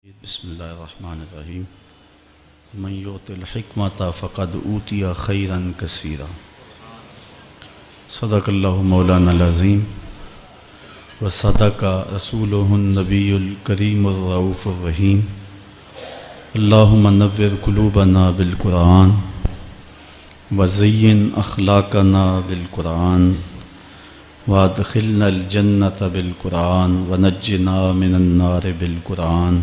بسم اللہ الرحمن الرحیم من یؤت الحکمۃ فقد اوتی خیرا کثیرا صدق اللہ مولانا العظیم وصدق رسولہ النبی الکریم الرؤوف الرحیم اللہم نور قلوبنا بالقرآن وزین اخلاقنا بالقرآن وادخلنا الجنۃ بالقرآن ونجنا من النار بالقرآن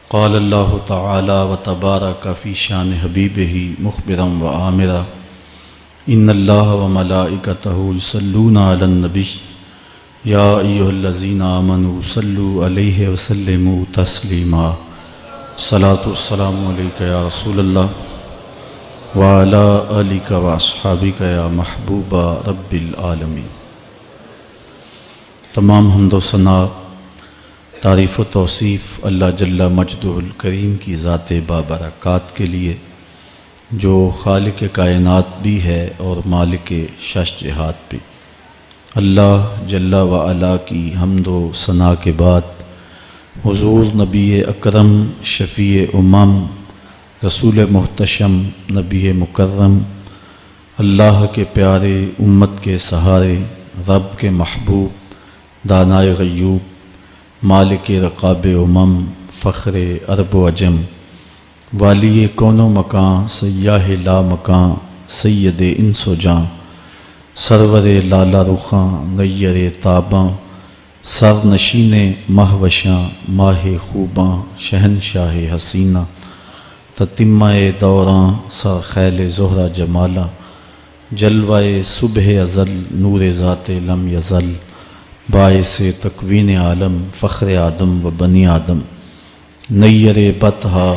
قال اللہ تعالی وتبارک فی شان حبیبہ مخبرا وآمرا ان اللہ وملائکتہ یصلون علی النبی یا ایھا الذین آمنوا صلوا علیہ وسلموا تسلیما الصلاۃ والسلام علیک یا رسول اللہ وعلی آلک واصحابک یا محبوب رب العالمین۔ تمام حمد و ثنا تعریف و توصیف اللہ جل مجدہ الکریم کی ذات بابرکات کے لیے جو خالق کائنات بھی ہے اور مالک شش جہات بھی۔ اللہ جل وعلا کی حمد و ثنا کے بعد حضور نبی اکرم شفیع امم رسول محتشم نبی مکرم اللہ کے پیارے امت کے سہارے رب کے محبوب دانائے غیوب مالک رقاب امم فخر عرب و عجم والی کون و مکان سیاہ لا مکان سید انس و جاں سرور لالا رخاں نیر تاباں سر نشین مہوشاں ماہ خوباں شہنشاہ حسینہ تتمہ دوراں سر خیل زہرہ جمالاں جلوہ صبح ازل نور ذات لم یزل باعث تکوین عالم فخر آدم و بنی آدم نیر بطحا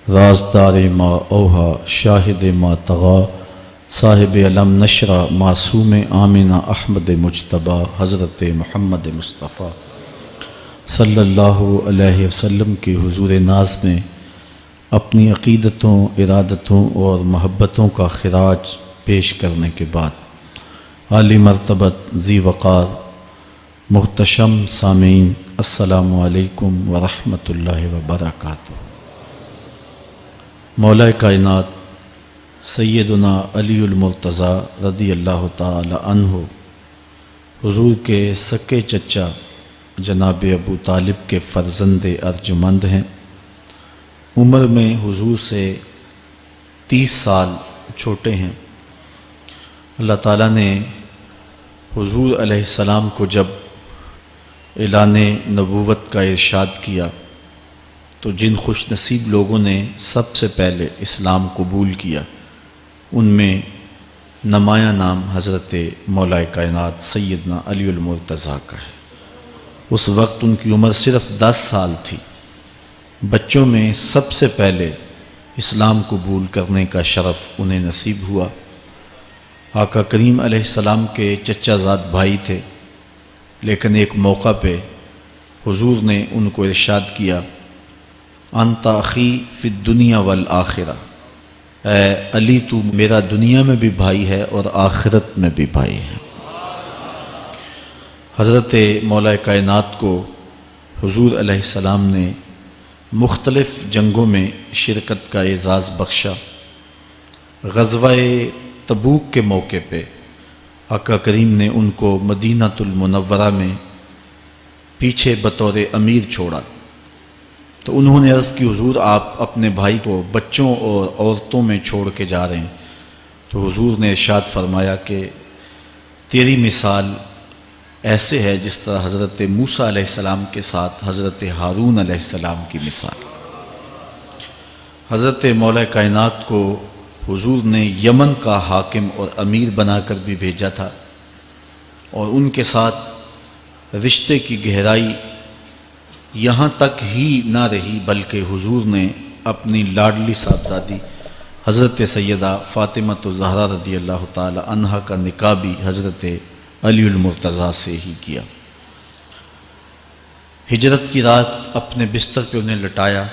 رازدار ما اوہا شاہد ما طغا صاحب علم نشرہ معصوم آمنہ احمد مجتبیٰ حضرت محمد مصطفیٰ صلی اللہ علیہ وسلم کے حضور ناز میں اپنی عقیدتوں ارادتوں اور محبتوں کا خراج پیش کرنے کے بعد عالی مرتبت ذی وقار محتشم سامعین السلام علیکم ورحمۃ اللہ وبرکاتہ۔ مولا کائنات سیدنا علی المرتضیٰ رضی اللہ تعالی عنہ حضور کے سکے چچا جناب ابو طالب کے فرزند ارجمند ہیں۔ عمر میں حضور سے 30 سال چھوٹے ہیں۔ اللہ تعالیٰ نے حضور علیہ السلام کو جب اعلان نبوت کا ارشاد کیا تو جن خوش نصیب لوگوں نے سب سے پہلے اسلام قبول کیا ان میں نمایاں نام حضرت مولا کائنات سیدنا علی المرتضیٰ کا ہے۔ اس وقت ان کی عمر صرف 10 سال تھی۔ بچوں میں سب سے پہلے اسلام قبول کرنے کا شرف انہیں نصیب ہوا۔ آقا کریم علیہ السلام کے چچا زاد بھائی تھے، لیکن ایک موقع پہ حضور نے ان کو ارشاد کیا انت اخی فی الدنیا والآخرہ، اے علی تو میرا دنیا میں بھی بھائی ہے اور آخرت میں بھی بھائی ہے۔ حضرت مولا کائنات کو حضور علیہ السلام نے مختلف جنگوں میں شرکت کا اعزاز بخشا۔ غزوہ تبوک کے موقع پہ آقا کریم نے ان کو مدینۃ المنورہ میں پیچھے بطور امیر چھوڑا تو انہوں نے عرض کی حضور آپ اپنے بھائی کو بچوں اور عورتوں میں چھوڑ کے جا رہے ہیں، تو حضور نے ارشاد فرمایا کہ تیری مثال ایسے ہے جس طرح حضرت موسیٰ علیہ السلام کے ساتھ حضرت ہارون علیہ السلام کی مثال۔ حضرت مولا کائنات کو حضور نے یمن کا حاکم اور امیر بنا کر بھی بھیجا تھا، اور ان کے ساتھ رشتے کی گہرائی یہاں تک ہی نہ رہی بلکہ حضور نے اپنی لاڈلی صاحبزادی حضرت سیدہ فاطمۃ الزہرا رضی اللہ تعالی عنہا کا نکاح بھی حضرت علی المرتضیٰ سے ہی کیا۔ ہجرت کی رات اپنے بستر پہ انہیں لٹایا۔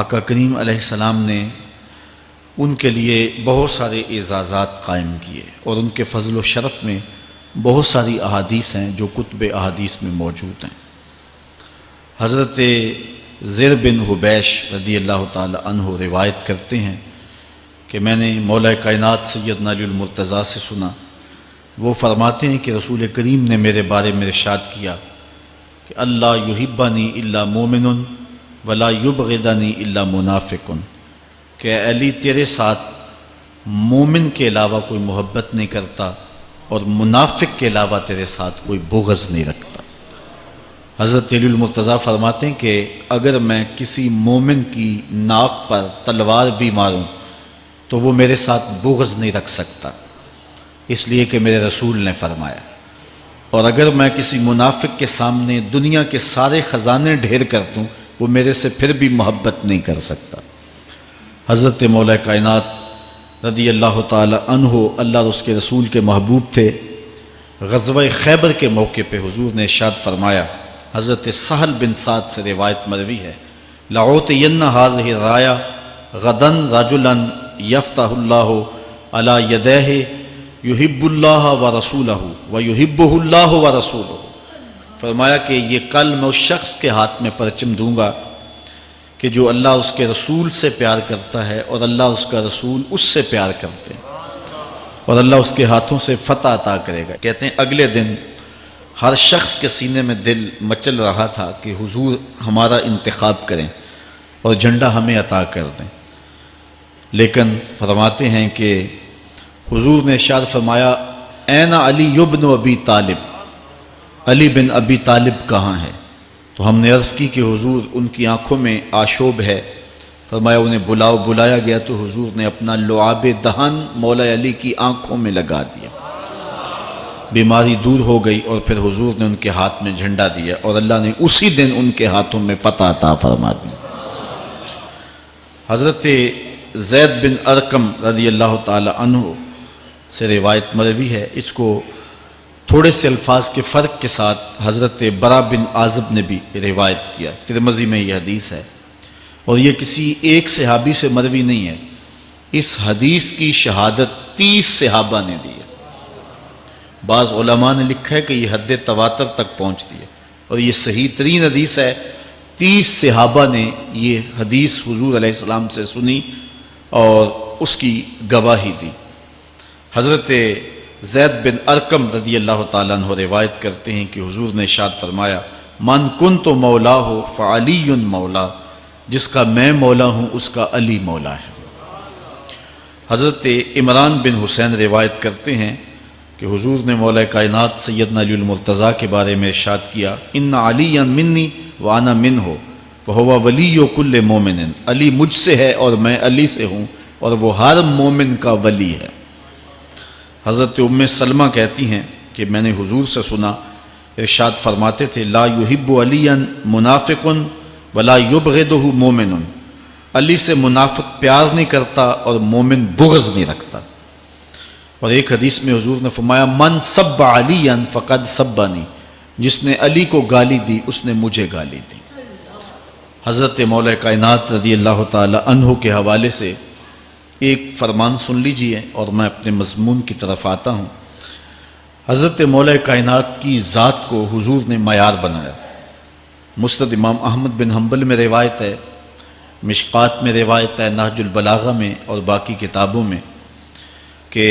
آقا کریم علیہ السلام نے ان کے لیے بہت سارے اعزازات قائم کیے، اور ان کے فضل و شرف میں بہت ساری احادیث ہیں جو کتب احادیث میں موجود ہیں۔ حضرت زر بن حبیش رضی اللہ تعالی عنہ روایت کرتے ہیں کہ میں نے مولا کائنات سیدنا علی المرتضیٰ سے سنا، وہ فرماتے ہیں کہ رسول کریم نے میرے بارے میں ارشاد کیا کہ اللہ یحبنی الا مومن ولا یبغضنی الا منافق، کہ اے علی تیرے ساتھ مومن کے علاوہ کوئی محبت نہیں کرتا اور منافق کے علاوہ تیرے ساتھ کوئی بغض نہیں رکھتا۔ حضرت علی المرتضیٰ فرماتے ہیں کہ اگر میں کسی مومن کی ناک پر تلوار بھی ماروں تو وہ میرے ساتھ بغض نہیں رکھ سکتا، اس لیے کہ میرے رسول نے فرمایا، اور اگر میں کسی منافق کے سامنے دنیا کے سارے خزانے ڈھیر کر دوں وہ میرے سے پھر بھی محبت نہیں کر سکتا۔ حضرت مولا کائنات رضی اللہ تعالی عنہ اللہ اور اس کے رسول کے محبوب تھے۔ غزوہ خیبر کے موقع پہ حضور نے ارشاد فرمایا، حضرت سہل بن سعد سے روایت مروی ہے، لَأُعْطِيَنَّ هَذِهِ الرَّایَةَ غَدًا رَجُلًا یفتح اللہ علی یدیہ یحب اللہ ورسولہ ویحبہ اللہ ورسولہ، فرمایا کہ یہ کل میں اس شخص کے ہاتھ میں پرچم دوں گا کہ جو اللہ اس کے رسول سے پیار کرتا ہے اور اللہ اس کا رسول اس سے پیار کرتے ہیں، اور اللہ اس کے ہاتھوں سے فتح عطا کرے گا۔ کہتے ہیں اگلے دن ہر شخص کے سینے میں دل مچل رہا تھا کہ حضور ہمارا انتخاب کریں اور جھنڈا ہمیں عطا کر دیں، لیکن فرماتے ہیں کہ حضور نے ارشاد فرمایا، این علی بن ابی طالب، علی بن ابی طالب کہاں ہے؟ تو ہم نے عرض کی کہ حضور ان کی آنکھوں میں آشوب ہے، فرمایا انہیں بلاؤ۔ بلایا گیا تو حضور نے اپنا لعاب دہن مولا علی کی آنکھوں میں لگا دیا، بیماری دور ہو گئی، اور پھر حضور نے ان کے ہاتھ میں جھنڈا دیا اور اللہ نے اسی دن ان کے ہاتھوں میں فتح عطا فرما دی۔ حضرت زید بن ارقم رضی اللہ تعالی عنہ سے روایت مروی ہے، اس کو تھوڑے سے الفاظ کے فرق کے ساتھ حضرت برا بن عازب نے بھی روایت کیا، ترمذی میں یہ حدیث ہے، اور یہ کسی ایک صحابی سے مروی نہیں ہے، اس حدیث کی شہادت 30 صحابہ نے دی ہے۔ بعض علماء نے لکھا ہے کہ یہ حد تواتر تک پہنچتی ہے، اور یہ صحیح ترین حدیث ہے۔ 30 صحابہ نے یہ حدیث حضور علیہ السلام سے سنی اور اس کی گواہی دی۔ حضرت زید بن ارقم رضی اللہ تعالیٰ عنہ روایت کرتے ہیں کہ حضور نے ارشاد فرمایا، من کنت مولا ہو فعلی مولا، جس کا میں مولا ہوں اس کا علی مولا ہے۔ حضرت عمران بن حسین روایت کرتے ہیں کہ حضور نے مولا کائنات سیدنا علی المرتضیٰ کے بارے میں ارشاد کیا، ان علی منی وانا منہ وہو ولی کل مومن، علی مجھ سے ہے اور میں علی سے ہوں، اور وہ ہر مومن کا ولی ہے۔ حضرت ام سلمہ کہتی ہیں کہ میں نے حضور سے سنا، ارشاد فرماتے تھے، لا یحب علی منافق ولا یبغضہ مومن، علی سے منافق پیار نہیں کرتا اور مومن بغض نہیں رکھتا۔ اور ایک حدیث میں حضور نے فرمایا، من سب علی فقد سبنی، جس نے علی کو گالی دی اس نے مجھے گالی دی۔ حضرت مولا کائنات رضی اللہ تعالی عنہ کے حوالے سے ایک فرمان سن لیجئے اور میں اپنے مضمون کی طرف آتا ہوں۔ حضرت مولا کائنات کی ذات کو حضور نے معیار بنایا۔ مسند امام احمد بن حنبل میں روایت ہے، مشکات میں روایت ہے، نہج البلاغہ میں اور باقی کتابوں میں، کہ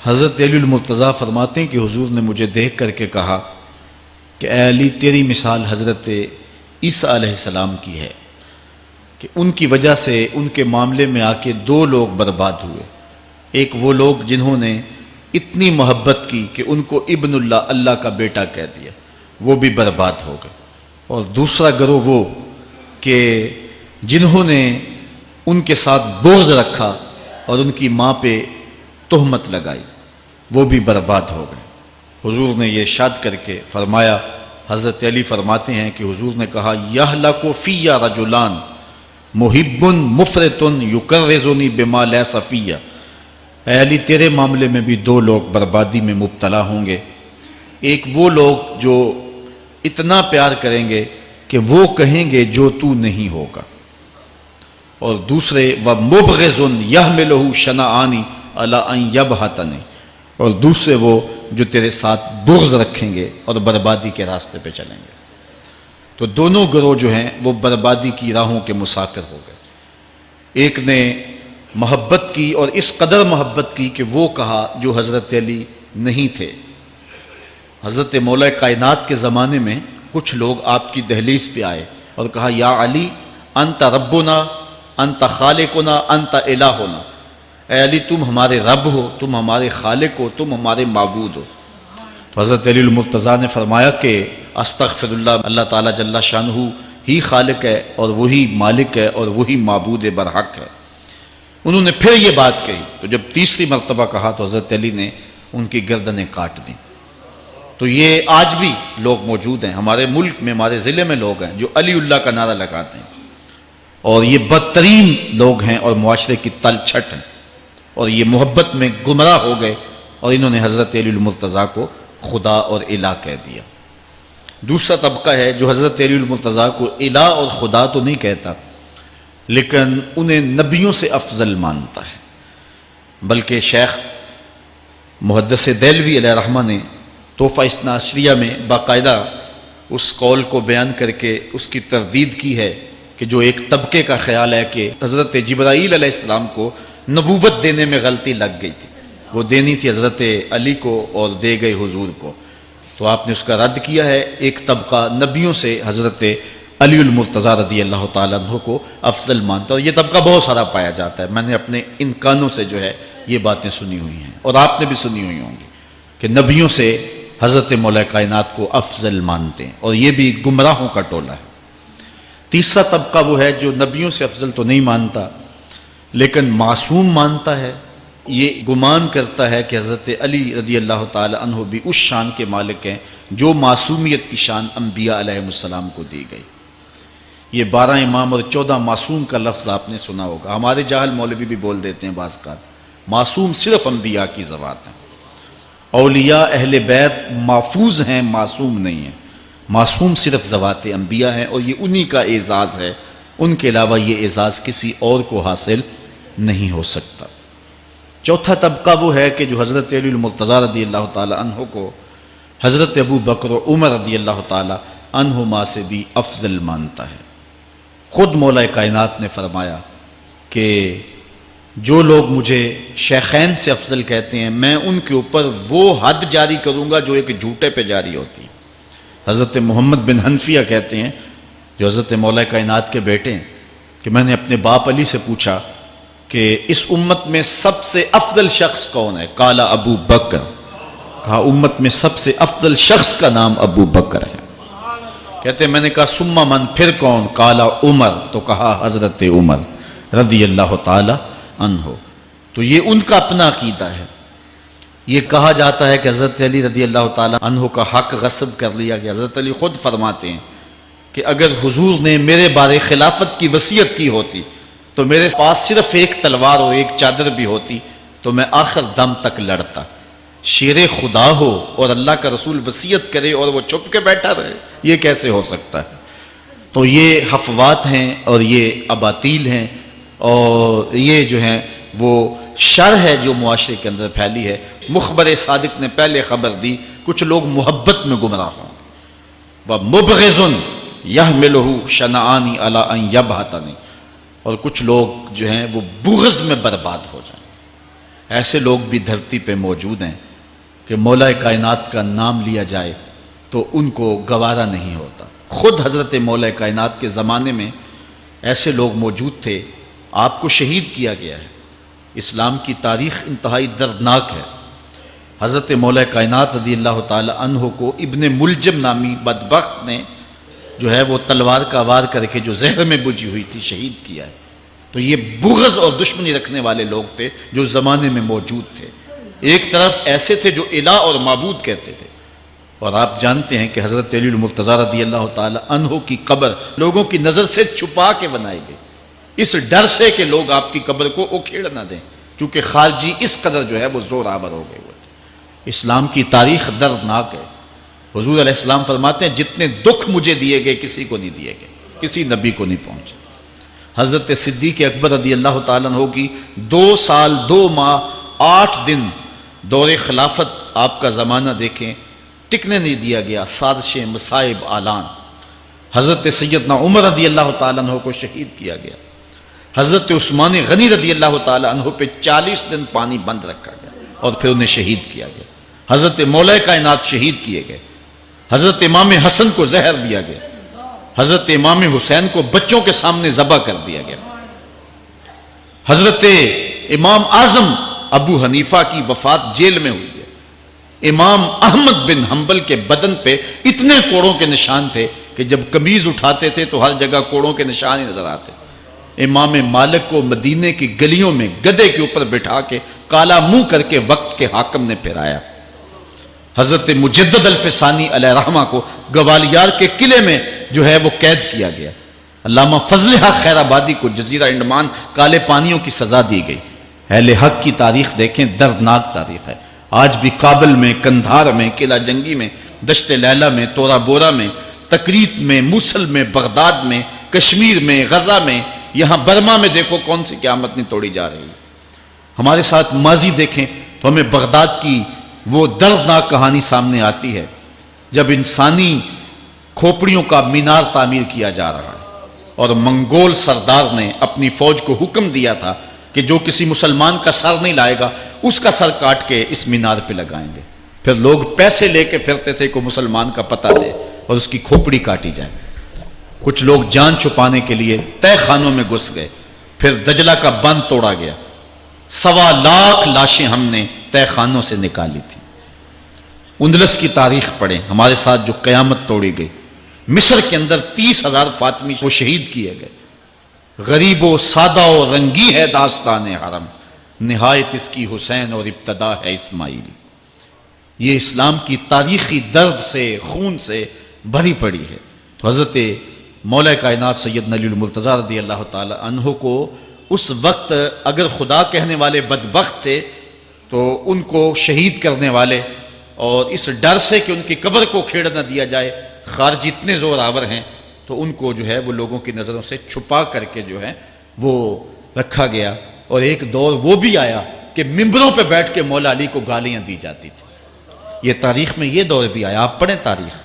حضرت علی المرتضیٰ فرماتے ہیں کہ حضور نے مجھے دیکھ کر کے کہا کہ اے علی، تیری مثال حضرت عیسیٰ علیہ السلام کی ہے کہ ان کی وجہ سے ان کے معاملے میں آ کے 2 لوگ برباد ہوئے۔ ایک وہ لوگ جنہوں نے اتنی محبت کی کہ ان کو ابن اللہ، اللہ کا بیٹا کہہ دیا، وہ بھی برباد ہو گئے، اور دوسرا گروہ وہ کہ جنہوں نے ان کے ساتھ بغض رکھا اور ان کی ماں پہ تہمت لگائی، وہ بھی برباد ہو گئے۔ حضور نے یہ ارشاد کر کے فرمایا، حضرت علی فرماتے ہیں کہ حضور نے کہا، یہلک فی رجلان محب مفرط یکرزنی بما لیس فی، اے علی تیرے معاملے میں بھی 2 لوگ بربادی میں مبتلا ہوں گے۔ ایک وہ لوگ جو اتنا پیار کریں گے کہ وہ کہیں گے جو تو نہیں ہوگا، اور دوسرے ومبغض یحملہ شنآن علی ان یبہتنی، اور دوسرے وہ جو تیرے ساتھ بغض رکھیں گے اور بربادی کے راستے پہ چلیں گے۔ تو دونوں گروہ جو ہیں وہ بربادی کی راہوں کے مسافر ہو گئے۔ ایک نے محبت کی اور اس قدر محبت کی کہ وہ کہا جو حضرت علی نہیں تھے۔ حضرت مولا کائنات کے زمانے میں کچھ لوگ آپ کی دہلیز پہ آئے اور کہا یا علی انت ربنا انت خالقنا انت الہنا، اے علی تم ہمارے رب ہو، تم ہمارے خالق ہو، تم ہمارے معبود ہو۔ تو حضرت علی المرتضیٰ نے فرمایا کہ استغفر اللہ، اللہ تعالیٰ جل شانہ ہی خالق ہے اور وہی مالک ہے اور وہی معبود برحق ہے۔ انہوں نے پھر یہ بات کہی تو جب تیسری مرتبہ کہا تو حضرت علی نے ان کی گردنیں کاٹ دیں۔ تو یہ آج بھی لوگ موجود ہیں ہمارے ملک میں، ہمارے ضلع میں لوگ ہیں جو علی اللہ کا نعرہ لگاتے ہیں، اور یہ بدترین لوگ ہیں اور معاشرے کی تل چھٹ ہیں، اور یہ محبت میں گمراہ ہو گئے اور انہوں نے حضرت علی المرتضیٰ کو خدا اور الہ کہہ دیا۔ دوسرا طبقہ ہے جو حضرت علی المرتضیٰ کو الہ اور خدا تو نہیں کہتا، لیکن انہیں نبیوں سے افضل مانتا ہے۔ بلکہ شیخ محدث دہلوی علیہ رحمہ نے تحفہ اثنا عشریہ میں باقاعدہ اس قول کو بیان کر کے اس کی تردید کی ہے کہ جو ایک طبقے کا خیال ہے کہ حضرت جبرائیل علیہ السلام کو نبوت دینے میں غلطی لگ گئی تھی، وہ دینی تھی حضرت علی کو اور دے گئے حضور کو، تو آپ نے اس کا رد کیا ہے۔ ایک طبقہ نبیوں سے حضرت علی المرتضیٰ رضی اللہ تعالیٰ عنہ کو افضل مانتا ہے، اور یہ طبقہ بہت سارا پایا جاتا ہے۔ میں نے اپنے ان کانوں سے جو ہے یہ باتیں سنی ہوئی ہیں اور آپ نے بھی سنی ہوئی ہوں گی کہ نبیوں سے حضرت مولا کائنات کو افضل مانتے ہیں، اور یہ بھی گمراہوں کا ٹولہ ہے۔ تیسرا طبقہ وہ ہے جو نبیوں سے افضل تو نہیں مانتا لیکن معصوم مانتا ہے، یہ گمان کرتا ہے کہ حضرت علی رضی اللہ تعالی عنہ بھی اس شان کے مالک ہیں جو معصومیت کی شان انبیاء علیہ السلام کو دی گئی۔ یہ 12 امام اور 14 معصوم کا لفظ آپ نے سنا ہوگا، ہمارے جاہل مولوی بھی بول دیتے ہیں بعض کا، معصوم صرف انبیاء کی ذوات ہیں، اولیاء اہل بیت محفوظ ہیں، معصوم نہیں ہیں۔ معصوم صرف ذوات انبیاء ہیں اور یہ انہی کا اعزاز ہے، ان کے علاوہ یہ اعزاز کسی اور کو حاصل نہیں ہو سکتا۔ چوتھا طبقہ وہ ہے کہ جو حضرت علی المرتضیٰ رضی اللہ تعالی عنہ کو حضرت ابو بکر و عمر رضی اللہ تعالی عنہما سے بھی افضل مانتا ہے۔ خود مولا کائنات نے فرمایا کہ جو لوگ مجھے شیخین سے افضل کہتے ہیں میں ان کے اوپر وہ حد جاری کروں گا جو ایک جھوٹے پہ جاری ہوتی ہے۔ حضرت محمد بن حنفیہ کہتے ہیں جو حضرت مولا کائنات کے بیٹے ہیں کہ میں نے اپنے باپ علی سے پوچھا کہ اس امت میں سب سے افضل شخص کون ہے؟ قال ابو بکر، کہا امت میں سب سے افضل شخص کا نام ابو بکر ہے۔ کہتے ہیں میں نے کہا ثم من، پھر کون؟ قال عمر، تو کہا حضرت عمر رضی اللہ تعالی عنہ۔ تو یہ ان کا اپنا عقیدہ ہے۔ یہ کہا جاتا ہے کہ حضرت علی رضی اللہ تعالی عنہ کا حق غصب کر لیا گیا۔ حضرت علی خود فرماتے ہیں کہ اگر حضور نے میرے بارے خلافت کی وصیت کی ہوتی تو میرے پاس صرف ایک تلوار اور ایک چادر بھی ہوتی تو میں آخر دم تک لڑتا۔ شیر خدا ہو اور اللہ کا رسول وصیت کرے اور وہ چھپ کے بیٹھا رہے، یہ کیسے ہو سکتا ہے؟ تو یہ حفوات ہیں اور یہ اباطیل ہیں، اور یہ جو ہیں وہ شر ہے جو معاشرے کے اندر پھیلی ہے۔ مخبر صادق نے پہلے خبر دی کچھ لوگ محبت میں گمراہ ہوں، وَمُبْغِضٌ يَحْمِلُهُ شَنَآنِ عَلَىٰ أَن يَبْهَتَنِ، اور کچھ لوگ جو ہیں وہ بغض میں برباد ہو جائیں۔ ایسے لوگ بھی دھرتی پہ موجود ہیں کہ مولا کائنات کا نام لیا جائے تو ان کو گوارا نہیں ہوتا۔ خود حضرت مولا کائنات کے زمانے میں ایسے لوگ موجود تھے، آپ کو شہید کیا گیا ہے۔ اسلام کی تاریخ انتہائی دردناک ہے۔ حضرت مولا کائنات رضی اللہ تعالی عنہ کو ابن ملجم نامی بدبخت نے جو ہے وہ تلوار کا وار کر کے جو زہر میں بجھی ہوئی تھی شہید کیا ہے۔ تو یہ بغض اور دشمنی رکھنے والے لوگ تھے جو زمانے میں موجود تھے۔ ایک طرف ایسے تھے جو الہ اور معبود کہتے تھے، اور آپ جانتے ہیں کہ حضرت علی المرتضیٰ رضی اللہ تعالی عنہ کی قبر لوگوں کی نظر سے چھپا کے بنائی گئی، اس ڈر سے کہ لوگ آپ کی قبر کو اکھیڑ نہ دیں، کیونکہ خارجی اس قدر جو ہے وہ زور آور ہو گئے ہوئے تھے۔ اسلام کی تاریخ دردناک ہے۔ حضور علیہ السلام فرماتے ہیں جتنے دکھ مجھے دیے گئے کسی کو نہیں دیے گئے، کسی نبی کو نہیں پہنچے۔ حضرت صدیق اکبر رضی اللہ تعالیٰ عنہ کی 2 سال 2 ماہ 8 دن دور خلافت، آپ کا زمانہ دیکھیں، ٹکنے نہیں دیا گیا، سازشیں مصائب اعلان۔ حضرت سیدنا عمر رضی اللہ تعالیٰ عنہ کو شہید کیا گیا، حضرت عثمان غنی رضی اللہ تعالیٰ عنہ پہ 40 دن پانی بند رکھا گیا اور پھر انہیں شہید کیا گیا، حضرت مولا کائنات شہید کیے گئے، حضرت امام حسن کو زہر دیا گیا، حضرت امام حسین کو بچوں کے سامنے ذبح کر دیا گیا، حضرت امام اعظم ابو حنیفہ کی وفات جیل میں ہوئی ہے، امام احمد بن حنبل کے بدن پہ اتنے کوڑوں کے نشان تھے کہ جب قمیض اٹھاتے تھے تو ہر جگہ کوڑوں کے نشان ہی نظر آتے، امام مالک کو مدینے کی گلیوں میں گدھے کے اوپر بٹھا کے کالا منہ کر کے وقت کے حاکم نے پھرایا، حضرت مجدد الفسانی علیہ رحمہ کو گوالیار کے قلعے میں جو ہے وہ قید کیا گیا، علامہ فضل حق خیر آبادی کو جزیرہ انڈمان کالے پانیوں کی سزا دی گئی۔ اہل حق کی تاریخ دیکھیں، دردناک تاریخ ہے، آج بھی کابل میں، کندھار میں، قلعہ جنگی میں، دشت لیلہ میں، تورا بورا میں، تکریت میں، موصل میں، بغداد میں، کشمیر میں، غزہ میں، یہاں برما میں دیکھو کون سی قیامت نہیں توڑی جا رہی ہے۔ ہمارے ساتھ ماضی دیکھیں تو ہمیں بغداد کی وہ دردناک کہانی سامنے آتی ہے جب انسانی کھوپڑیوں کا مینار تعمیر کیا جا رہا ہے اور منگول سردار نے اپنی فوج کو حکم دیا تھا کہ جو کسی مسلمان کا سر نہیں لائے گا اس کا سر کاٹ کے اس مینار پہ لگائیں گے، پھر لوگ پیسے لے کے پھرتے تھے کہ مسلمان کا پتہ دے اور اس کی کھوپڑی کاٹی جائے، کچھ لوگ جان چھپانے کے لیے تہہ خانوں میں گھس گئے، پھر دجلہ کا بند توڑا گیا، 1.25 لاکھ لاشیں ہم نے تہہ خانوں سے نکالی تھی۔ اندلس کی تاریخ پڑھیں، ہمارے ساتھ جو قیامت توڑی گئی، مصر کے اندر 30,000 فاطمی کو شہید کیے گئے، غریب و سادہ و رنگی ہے داستان حرم، نہایت اس کی حسین اور ابتدا ہے اسماعیل۔ یہ اسلام کی تاریخی درد سے، خون سے بھری پڑی ہے۔ تو حضرت مولا کائنات سیدنا علی المرتضیٰ رضی اللہ تعالی عنہ کو اس وقت اگر خدا کہنے والے بدبخت تھے تو ان کو شہید کرنے والے، اور اس ڈر سے کہ ان کی قبر کو کھیڑ نہ دیا جائے، خارجی اتنے زور آور ہیں تو ان کو جو ہے وہ لوگوں کی نظروں سے چھپا کر کے جو ہے وہ رکھا گیا، اور ایک دور وہ بھی آیا کہ ممبروں پہ بیٹھ کے مولا علی کو گالیاں دی جاتی تھی۔ یہ تاریخ میں یہ دور بھی آیا، آپ پڑھیں تاریخ،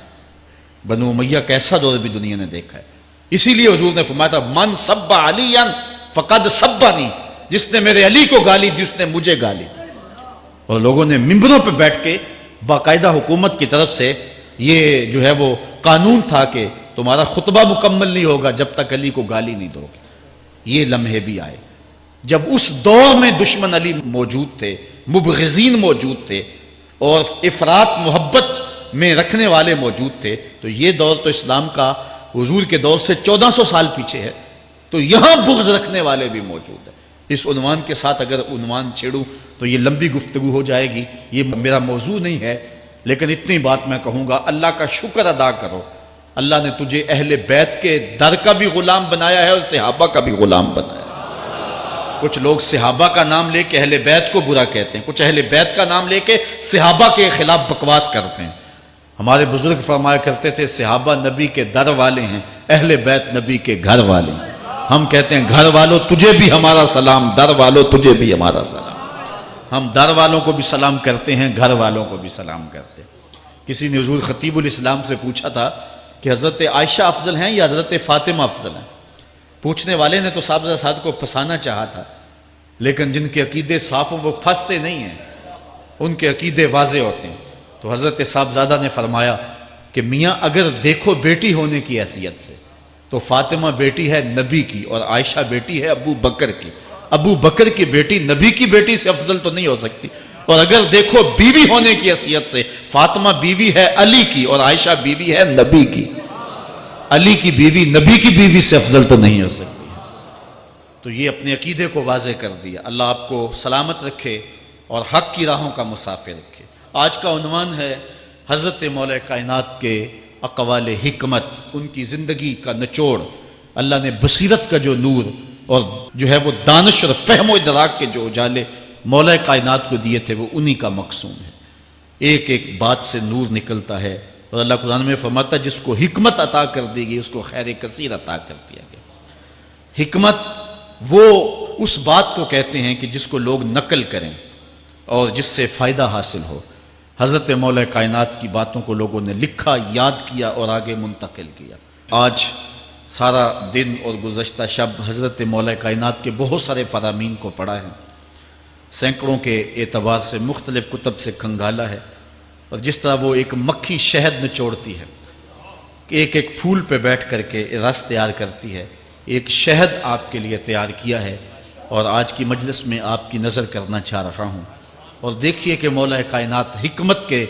بنو امیہ کا ایسا دور بھی دنیا نے دیکھا ہے۔ اسی لیے حضور نے فرمایا تھا من سب علی فقد سبنی، جس نے میرے علی کو گالی دی اس نے مجھے گالی دی، اور لوگوں نے ممبروں پہ بیٹھ کے باقاعدہ حکومت کی طرف سے یہ جو ہے وہ قانون تھا کہ تمہارا خطبہ مکمل نہیں ہوگا جب تک علی کو گالی نہیں دو گے۔ یہ لمحے بھی آئے جب اس دور میں دشمن علی موجود تھے، مبغضین موجود تھے، اور افراط محبت میں رکھنے والے موجود تھے، تو یہ دور تو اسلام کا حضور کے دور سے 1400 سال پیچھے ہے، تو یہاں بغض رکھنے والے بھی موجود ہیں۔ اس عنوان کے ساتھ اگر عنوان چھیڑوں تو یہ لمبی گفتگو ہو جائے گی، یہ میرا موضوع نہیں ہے، لیکن اتنی بات میں کہوں گا، اللہ کا شکر ادا کرو، اللہ نے تجھے اہل بیت کے در کا بھی غلام بنایا ہے اور صحابہ کا بھی غلام بنایا ہے۔ کچھ لوگ صحابہ کا نام لے کے اہل بیت کو برا کہتے ہیں، کچھ اہل بیت کا نام لے کے صحابہ کے خلاف بکواس کرتے ہیں۔ ہمارے بزرگ فرمایا کرتے تھے صحابہ نبی کے در والے ہیں، اہل بیت نبی کے گھر والے ہیں۔ ہم کہتے ہیں گھر والوں تجھے بھی ہمارا سلام، در والوں تجھے بھی ہمارا سلام۔ ہم در والوں کو بھی سلام کرتے ہیں، گھر والوں کو بھی سلام کرتے ہیں۔ کسی نے حضور خطیب الاسلام سے پوچھا تھا کہ حضرت عائشہ افضل ہیں یا حضرت فاطمہ افضل ہیں؟ پوچھنے والے نے تو صاحبزادہ کو پھنسانا چاہا تھا، لیکن جن کے عقیدے صاف ہوں وہ پھنستے نہیں ہیں، ان کے عقیدے واضح ہوتے ہیں۔ تو حضرت صاحبزادہ نے فرمایا کہ میاں اگر دیکھو بیٹی ہونے کی حیثیت سے تو فاطمہ بیٹی ہے نبی کی اور عائشہ بیٹی ہے ابو بکر کی، ابو بکر کی بیٹی نبی کی بیٹی سے افضل تو نہیں ہو سکتی، اور اگر دیکھو بیوی ہونے کی حیثیت سے فاطمہ بیوی ہے علی کی اور عائشہ بیوی ہے نبی کی، علی کی بیوی نبی کی بیوی سے افضل تو نہیں ہو سکتی۔ تو یہ اپنے عقیدے کو واضح کر دیا۔ اللہ آپ کو سلامت رکھے اور حق کی راہوں کا مسافر رکھے۔ آج کا عنوان ہے حضرت مولا کائنات کے اقوال حکمت، ان کی زندگی کا نچوڑ۔ اللہ نے بصیرت کا جو نور اور جو ہے وہ دانش اور فہم و ادراک کے جو اجالے مولا کائنات کو دیے تھے وہ انہی کا مقصود ہے۔ ایک ایک بات سے نور نکلتا ہے، اور اللہ قرآن میں فرماتا ہے جس کو حکمت عطا کر دی گئی اس کو خیر کثیر عطا کر دیا گیا۔ حکمت وہ اس بات کو کہتے ہیں کہ جس کو لوگ نقل کریں اور جس سے فائدہ حاصل ہو۔ حضرت مولا کائنات کی باتوں کو لوگوں نے لکھا، یاد کیا اور آگے منتقل کیا۔ آج سارا دن اور گزشتہ شب حضرت مولا کائنات کے بہت سارے فرامین کو پڑھا ہے، سینکڑوں کے اعتبار سے مختلف کتب سے کھنگالا ہے، اور جس طرح وہ ایک مکھی شہد نچوڑتی ہے، ایک ایک پھول پہ بیٹھ کر کے رس تیار کرتی ہے، ایک شہد آپ کے لیے تیار کیا ہے، اور آج کی مجلس میں آپ کی نظر کرنا چاہ رہا ہوں۔ اور دیکھیے کہ مولا کائنات حکمت کے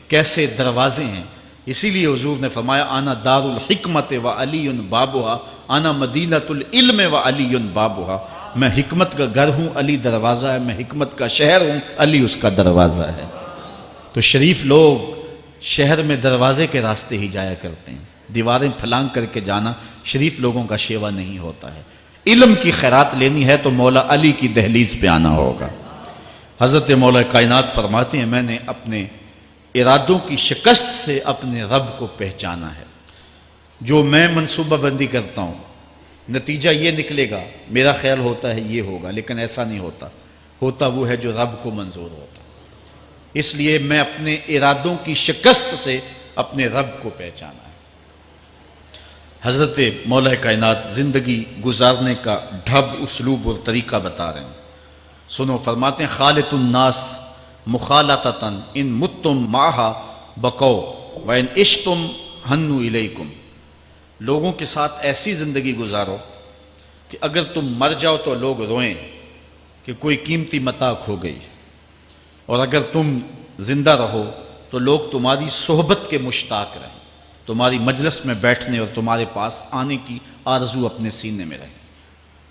کیسے دروازے ہیں، اسی لیے حضور نے فرمایا آنا دار الحکمت و علی بابھا، آنا مدینۃ العلم و علی بابھا، میں حکمت کا گھر ہوں، علی دروازہ ہے، میں حکمت کا شہر ہوں، علی اس کا دروازہ ہے۔ تو شریف لوگ شہر میں دروازے کے راستے ہی جایا کرتے ہیں، دیواریں پھلانگ کر کے جانا شریف لوگوں کا شیوا نہیں ہوتا ہے۔ علم کی خیرات لینی ہے تو مولا علی کی دہلیز پہ آنا ہوگا۔ حضرت مولا کائنات فرماتے ہیں میں نے اپنے ارادوں کی شکست سے اپنے رب کو پہچانا ہے، جو میں منصوبہ بندی کرتا ہوں نتیجہ یہ نکلے گا، میرا خیال ہوتا ہے یہ ہوگا، لیکن ایسا نہیں ہوتا، ہوتا وہ ہے جو رب کو منظور ہوتا۔ اس لیے میں اپنے ارادوں کی شکست سے اپنے رب کو پہچانا ہے۔ حضرت مولا کائنات زندگی گزارنے کا ڈھب، اسلوب اور طریقہ بتا رہے ہیں، سنو۔ فرماتے ہیں خالط الناس مخالطتاً ان متتم معہا بقو وان عشتم ہنو الیکم، لوگوں کے ساتھ ایسی زندگی گزارو کہ اگر تم مر جاؤ تو لوگ روئیں کہ کوئی قیمتی متاع کھو گئی، اور اگر تم زندہ رہو تو لوگ تمہاری صحبت کے مشتاق رہیں، تمہاری مجلس میں بیٹھنے اور تمہارے پاس آنے کی آرزو اپنے سینے میں رہے۔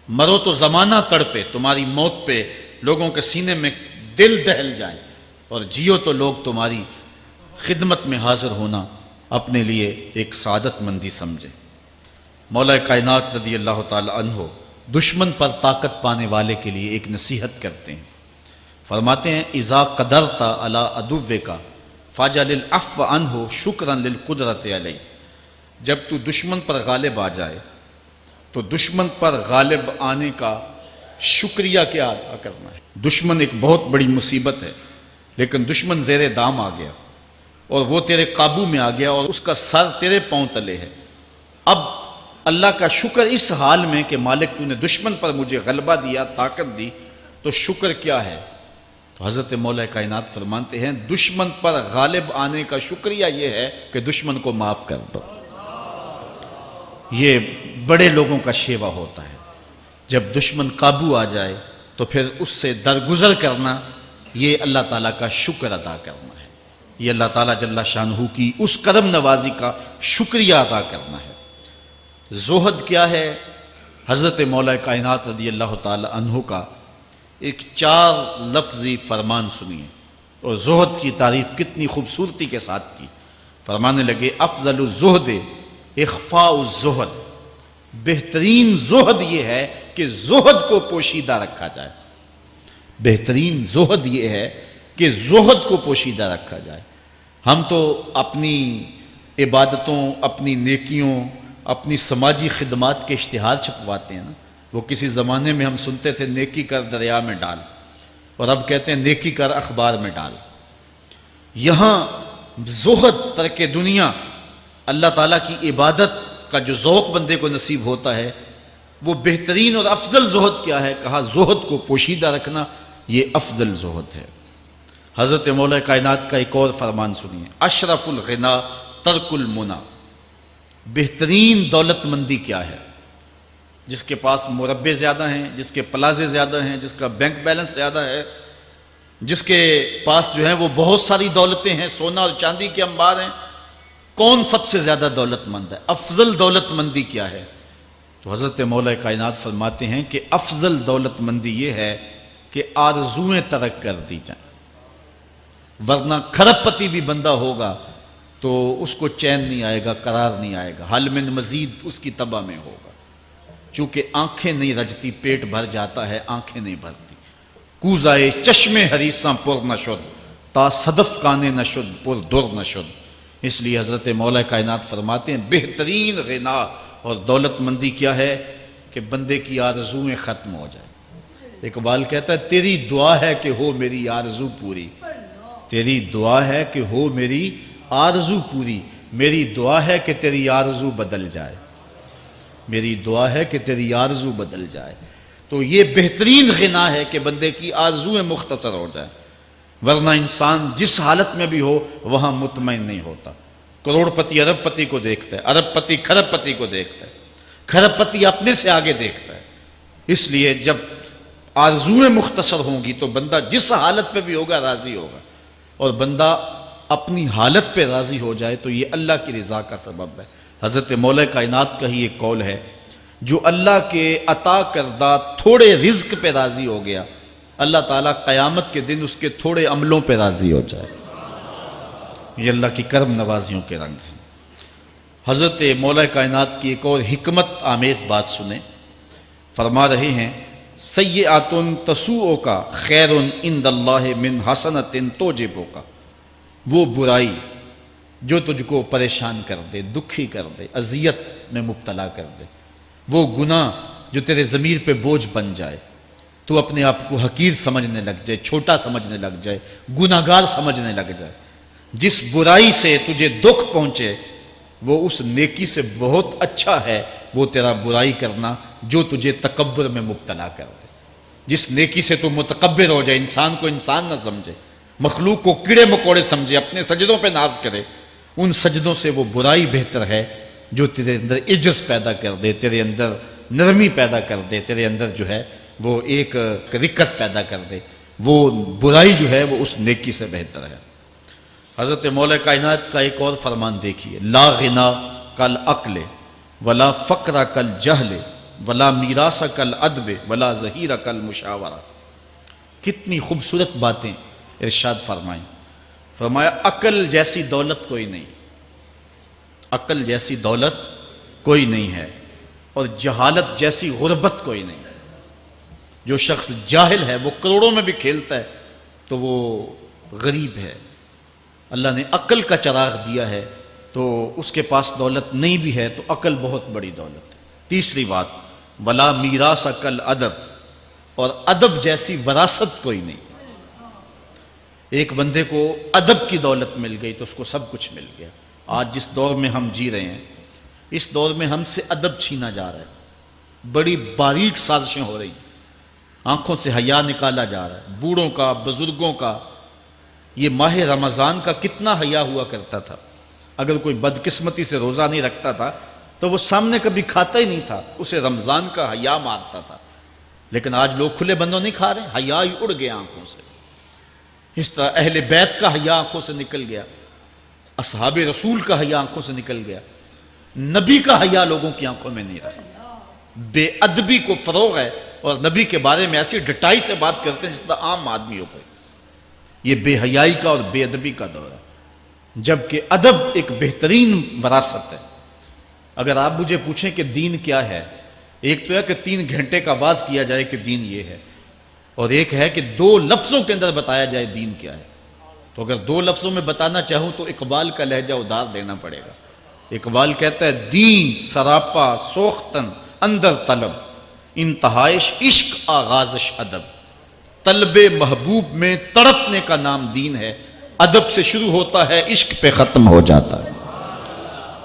مرو تو زمانہ تڑپے، تمہاری موت پہ لوگوں کے سینے میں دل دہل جائیں، اور جیو تو لوگ تمہاری خدمت میں حاضر ہونا اپنے لیے ایک سعادت مندی سمجھیں۔ مولا کائنات رضی اللہ تعالی عنہ دشمن پر طاقت پانے والے کے لیے ایک نصیحت کرتے ہیں، فرماتے ہیں اذا قدرت علی عدوک فاجعل العفو عنہ شکرا للقدرت علیہ، جب تو دشمن پر غالب آ جائے تو دشمن پر غالب آنے کا شکریہ کیا ادا کرنا ہے۔ دشمن ایک بہت بڑی مصیبت ہے، لیکن دشمن زیر دام آ گیا اور وہ تیرے قابو میں آ گیا اور اس کا سر تیرے پاؤں تلے ہے۔ اب اللہ کا شکر اس حال میں کہ مالک تو نے دشمن پر مجھے غلبہ دیا، طاقت دی، تو شکر کیا ہے؟ تو حضرت مولا کائنات فرماتے ہیں دشمن پر غالب آنے کا شکریہ یہ ہے کہ دشمن کو معاف کر دو۔ یہ بڑے لوگوں کا شیوا ہوتا ہے، جب دشمن قابو آ جائے تو پھر اس سے درگزر کرنا، یہ اللہ تعالیٰ کا شکر ادا کرنا ہے، یہ اللہ تعالیٰ جل شانہ کی اس کرم نوازی کا شکریہ ادا کرنا ہے۔ زہد کیا ہے؟ حضرت مولا کائنات رضی اللہ تعالی عنہ کا ایک 4 لفظی فرمان سنیے، اور زہد کی تعریف کتنی خوبصورتی کے ساتھ کی۔ فرمانے لگے افضل الزہد اخفاء الزہد، بہترین زہد یہ ہے کہ زہد کو پوشیدہ رکھا جائے، بہترین زہد یہ ہے کہ زہد کو پوشیدہ رکھا جائے۔ ہم تو اپنی عبادتوں، اپنی نیکیوں، اپنی سماجی خدمات کے اشتہار چھپواتے ہیں نا۔ وہ کسی زمانے میں ہم سنتے تھے نیکی کر دریا میں ڈال، اور اب کہتے ہیں نیکی کر اخبار میں ڈال۔ یہاں زہد، ترک دنیا، اللہ تعالیٰ کی عبادت کا جو ذوق بندے کو نصیب ہوتا ہے، وہ بہترین اور افضل زہد کیا ہے؟ کہا زہد کو پوشیدہ رکھنا، یہ افضل زہد ہے۔ حضرت مولا کائنات کا ایک اور فرمان سنیے، اشرف الغنا ترک المنا، بہترین دولت مندی کیا ہے؟ جس کے پاس مربے زیادہ ہیں، جس کے پلازے زیادہ ہیں، جس کا بینک بیلنس زیادہ ہے، جس کے پاس جو ہے وہ بہت ساری دولتیں ہیں، سونا اور چاندی کے انبار ہیں، کون سب سے زیادہ دولت مند ہے؟ افضل دولت مندی کیا ہے؟ تو حضرت مولا کائنات فرماتے ہیں کہ افضل دولت مندی یہ ہے کہ آرزویں ترک کر دی جائیں، ورنہ کھرب پتی بھی بندہ ہوگا تو اس کو چین نہیں آئے گا، قرار نہیں آئے گا، حل من مزید اس کی تباہ میں ہوگا۔ چونکہ آنکھیں نہیں رجتی، پیٹ بھر جاتا ہے، آنکھیں نہیں بھرتی۔ کوزائے چشمے حریصاں پر نہ شد، تا صدف کانے نہ شد پر در نہ شد۔ اس لیے حضرت مولا کائنات فرماتے ہیں بہترین غنا اور دولت مندی کیا ہے؟ کہ بندے کی آرزویں ختم ہو جائیں۔ اقبال کہتا ہے تیری دعا ہے کہ ہو میری آرزو پوری، تیری دعا ہے کہ ہو میری آرزو پوری، میری دعا ہے کہ تیری آرزو بدل جائے۔ میری دعا ہے کہ تیری آرزو بدل جائے۔ تو یہ بہترین غنا ہے کہ بندے کی آرزویں مختصر ہو جائے، ورنہ انسان جس حالت میں بھی ہو وہاں مطمئن نہیں ہوتا۔ کروڑ پتی ارب پتی کو دیکھتا ہے، ارب پتی کھرب پتی کو دیکھتا ہے، کھرب پتی اپنے سے آگے دیکھتا ہے۔ اس لیے جب آرزویں مختصر ہوں گی تو بندہ جس حالت پہ بھی ہوگا راضی ہوگا، اور بندہ اپنی حالت پہ راضی ہو جائے تو یہ اللہ کی رضا کا سبب ہے۔ حضرت مولا کائنات کا ہی ایک قول ہے، جو اللہ کے عطا کردہ تھوڑے رزق پہ راضی ہو گیا، اللہ تعالیٰ قیامت کے دن اس کے تھوڑے عملوں پہ راضی ہو جائے۔ یہ اللہ کی کرم نوازیوں کے رنگ ہیں۔ حضرت مولا کائنات کی ایک اور حکمت آمیز بات سنیں، فرما رہے ہیں سیئات تسوء کا خیر عند اللہ من حسنۃ توجب کا، وہ برائی جو تجھ کو پریشان کر دے، دکھی کر دے، اذیت میں مبتلا کر دے، وہ گناہ جو تیرے ضمیر پہ بوجھ بن جائے، تو اپنے آپ کو حقیر سمجھنے لگ جائے، چھوٹا سمجھنے لگ جائے، گناہگار سمجھنے لگ جائے، جس برائی سے تجھے دکھ پہنچے وہ اس نیکی سے بہت اچھا ہے وہ تیرا برائی کرنا جو تجھے تکبر میں مبتلا کر دے۔ جس نیکی سے تو متکبر ہو جائے، انسان کو انسان نہ سمجھے، مخلوق کو کیڑے مکوڑے سمجھے، اپنے سجدوں پہ ناز کرے، ان سجدوں سے وہ برائی بہتر ہے جو تیرے اندر عجز پیدا کر دے، تیرے اندر نرمی پیدا کر دے، تیرے اندر جو ہے وہ ایک رکت پیدا کر دے۔ وہ برائی جو ہے وہ اس نیکی سے بہتر ہے۔ حضرت مولا کائنات کا ایک اور فرمان دیکھیے، لا غنا کل عقل ولا فقر کل جہل ولا میراث کل ادب ولا ظہیر کل مشاورہ۔ کتنی خوبصورت باتیں ارشاد فرمائیں۔ فرمایا عقل جیسی دولت کوئی نہیں، عقل جیسی دولت کوئی نہیں ہے، اور جہالت جیسی غربت کوئی نہیں۔ جو شخص جاہل ہے وہ کروڑوں میں بھی کھیلتا ہے تو وہ غریب ہے۔ اللہ نے عقل کا چراغ دیا ہے تو اس کے پاس دولت نہیں بھی ہے تو عقل بہت بڑی دولت ہے۔ تیسری بات، ولا میراث کل ادب، اور ادب جیسی وراثت کوئی نہیں۔ ایک بندے کو ادب کی دولت مل گئی تو اس کو سب کچھ مل گیا۔ آج جس دور میں ہم جی رہے ہیں، اس دور میں ہم سے ادب چھینا جا رہا ہے، بڑی باریک سازشیں ہو رہی ہیں، آنکھوں سے حیا نکالا جا رہا ہے، بوڑھوں کا، بزرگوں کا۔ یہ ماہ رمضان کا کتنا حیا ہوا کرتا تھا، اگر کوئی بدقسمتی سے روزہ نہیں رکھتا تھا تو وہ سامنے کبھی کھاتا ہی نہیں تھا، اسے رمضان کا حیا مارتا تھا۔ لیکن آج لوگ کھلے بندوں نہیں کھا رہے، حیا ہی اڑ گیا آنکھوں سے۔ اس طرح اہل بیت کا حیا آنکھوں سے نکل گیا، اصحاب رسول کا حیا آنکھوں سے نکل گیا، نبی کا حیا لوگوں کی آنکھوں میں نہیں رہا۔ بے ادبی کو فروغ ہے، اور نبی کے بارے میں ایسی ڈٹائی سے بات کرتے ہیں جس طرح عام آدمی ہو گئے۔ یہ بے حیائی کا اور بے ادبی کا دور ہے، جبکہ ادب ایک بہترین وراثت ہے۔ اگر آپ مجھے پوچھیں کہ دین کیا ہے، ایک تو ہے کہ 3 گھنٹے کا واز کیا جائے کہ دین یہ ہے، اور ایک ہے کہ 2 لفظوں کے اندر بتایا جائے دین کیا ہے۔ تو اگر 2 لفظوں میں بتانا چاہوں تو اقبال کا لہجہ ادھار لینا پڑے گا۔ اقبال کہتا ہے دین سراپا سوختن اندر طلب، انتہائش عشق آغازش ادب۔ طلب محبوب میں تڑپنے کا نام دین ہے، ادب سے شروع ہوتا ہے، عشق پہ ختم ہو جاتا ہے۔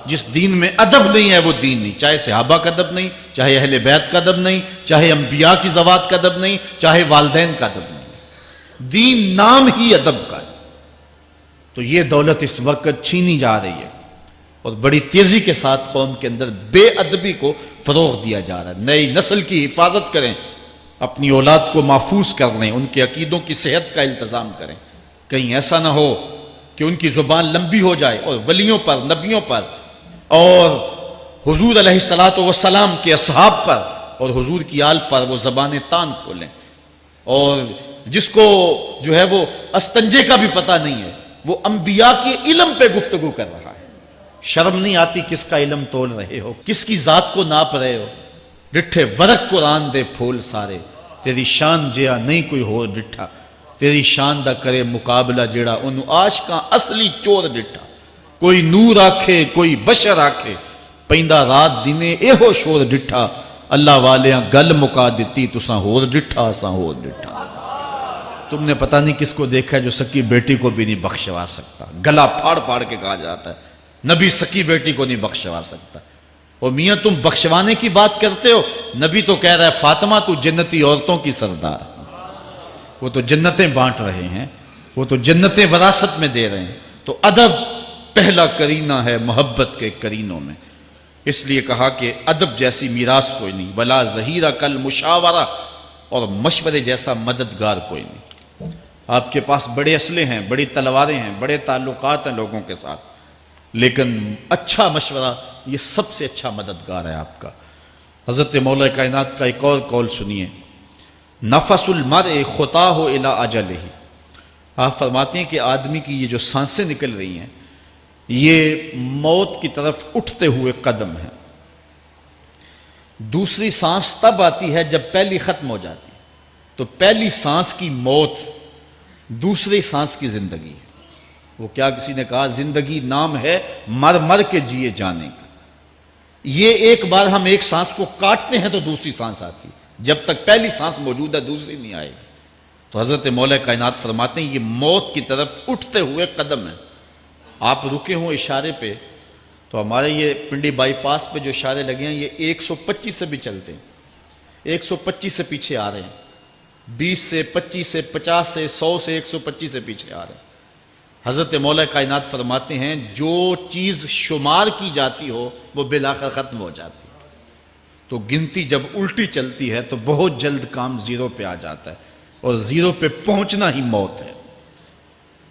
جس دین میں ادب نہیں ہے وہ دین نہیں، چاہے صحابہ کا ادب نہیں، چاہے اہل بیت کا ادب نہیں، چاہے انبیاء کی ذوات کا ادب نہیں، چاہے والدین کا ادب نہیں، دین نام ہی ادب کا ہے۔ تو یہ دولت اس وقت چھینی جا رہی ہے، اور بڑی تیزی کے ساتھ قوم کے اندر بے ادبی کو فروغ دیا جا رہا ہے۔ نئی نسل کی حفاظت کریں، اپنی اولاد کو محفوظ کر لیں، ان کے عقیدوں کی صحت کا التزام کریں، کہیں ایسا نہ ہو کہ ان کی زبان لمبی ہو جائے اور ولیوں پر، نبیوں پر، اور حضور علیہ الصلوۃ والسلام کے اصحاب پر اور حضور کی آل پر وہ زبانیں تان کھولیں۔ اور جس کو جو ہے وہ استنجے کا بھی پتہ نہیں ہے، وہ انبیاء کے علم پہ گفتگو کر رہا ہے۔ شرم نہیں آتی کس کا علم تول رہے ہو، کس کی ذات کو ناپ رہے ہو۔ ڈٹھے ورق قرآن دے پھول سارے، تیری شان جیا نہیں کوئی ہو ڈٹھا، تیری شان دا کرے مقابلہ جیڑا انہوں عاشقاں اصلی چور ڈٹھا۔ کوئی نور آکھے کوئی بشر آکھے، پیندہ رات دینے اے ہو شور ڈٹھا، اللہ والیاں گل مکا دیتی تساں ہور ڈٹھا اساں ہور ڈٹھا۔ تم نے پتہ نہیں کس کو دیکھا جو سکی بیٹی کو بھی نہیں بخشوا سکتا، گلا پھاڑ پھاڑ کے کہا جاتا ہے نبی سکی بیٹی کو نہیں بخشوا سکتا۔ اور میاں تم بخشوانے کی بات کرتے ہو، نبی تو کہہ رہا ہے فاطمہ تو جنتی عورتوں کی سردار، وہ تو جنتیں بانٹ رہے ہیں، وہ تو جنتیں وراثت میں دے رہے ہیں۔ تو ادب پہلا کرینہ ہے محبت کے کرینوں میں، اس لیے کہا کہ ادب جیسی میراث کوئی نہیں، ولا ظہیرہ کل مشاورہ، اور مشورے جیسا مددگار کوئی نہیں۔ آپ کے پاس بڑے اسلحے ہیں، بڑی تلواریں ہیں، بڑے تعلقات ہیں لوگوں کے ساتھ، لیکن اچھا مشورہ یہ سب سے اچھا مددگار ہے آپ کا۔ حضرت مولا کائنات کا ایک اور قول سنیے، نفس المرء خطاہ الی اجلہ، آپ فرماتے ہیں کہ آدمی کی یہ جو سانسیں نکل رہی ہیں یہ موت کی طرف اٹھتے ہوئے قدم ہیں۔ دوسری سانس تب آتی ہے جب پہلی ختم ہو جاتی ہے، تو پہلی سانس کی موت دوسری سانس کی زندگی ہے۔ وہ کیا کسی نے کہا زندگی نام ہے مر مر کے جیے جانے کا، یہ ایک بار ہم ایک سانس کو کاٹتے ہیں تو دوسری سانس آتی ہے، جب تک پہلی سانس موجود ہے دوسری نہیں آئے گی۔ تو حضرت مولا کائنات فرماتے ہیں یہ موت کی طرف اٹھتے ہوئے قدم ہے۔ آپ رکے ہوں اشارے پہ تو ہمارے یہ پنڈی بائی پاس پہ جو اشارے لگے ہیں یہ 125 سے بھی چلتے ہیں، 125 سے پیچھے آ رہے ہیں، 20 سے 25 سے 50 سے 100 سے 125 سے پیچھے آ رہے ہیں۔ حضرت مولا کائنات فرماتے ہیں جو چیز شمار کی جاتی ہو وہ بالآخر ختم ہو جاتی ہے، تو گنتی جب الٹی چلتی ہے تو بہت جلد کام زیرو پہ آ جاتا ہے، اور زیرو پہ پہنچنا ہی موت ہے۔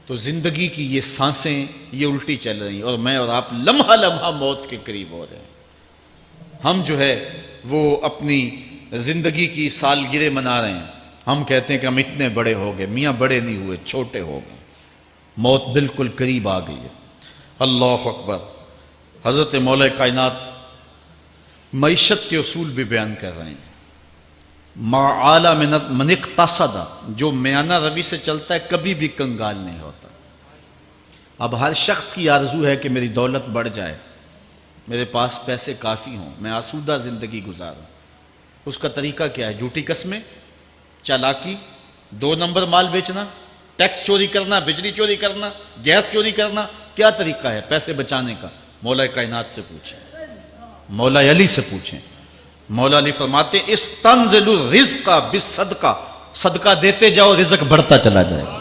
تو زندگی کی یہ سانسیں یہ الٹی چل رہی ہیں، اور میں اور آپ لمحہ لمحہ موت کے قریب ہو رہے ہیں۔ ہم جو ہے وہ اپنی زندگی کی سالگرہ منا رہے ہیں، ہم کہتے ہیں کہ ہم اتنے بڑے ہو گئے، میاں بڑے نہیں ہوئے، چھوٹے ہو گئے، موت بالکل قریب آ گئی ہے۔ اللہ اکبر۔ حضرت مولا کائنات معیشت کے اصول بھی بیان کر رہے ہیں، ما اعلی من اقتصد، جو میانہ روی سے چلتا ہے کبھی بھی کنگال نہیں ہوتا۔ اب ہر شخص کی آرزو ہے کہ میری دولت بڑھ جائے، میرے پاس پیسے کافی ہوں، میں آسودہ زندگی گزاروں۔ اس کا طریقہ کیا ہے؟ جھوٹی قسمیں، چالاکی، 2 نمبر مال بیچنا، ٹیکس چوری کرنا، بجلی چوری کرنا، گیس چوری کرنا، کیا طریقہ ہے پیسے بچانے کا؟ مولا کائنات سے پوچھیں، مولا علی سے پوچھیں۔ مولا علی فرماتے ہیں استنزل الرزق بالصدقہ، صدقہ دیتے جاؤ رزق بڑھتا چلا جائے گا،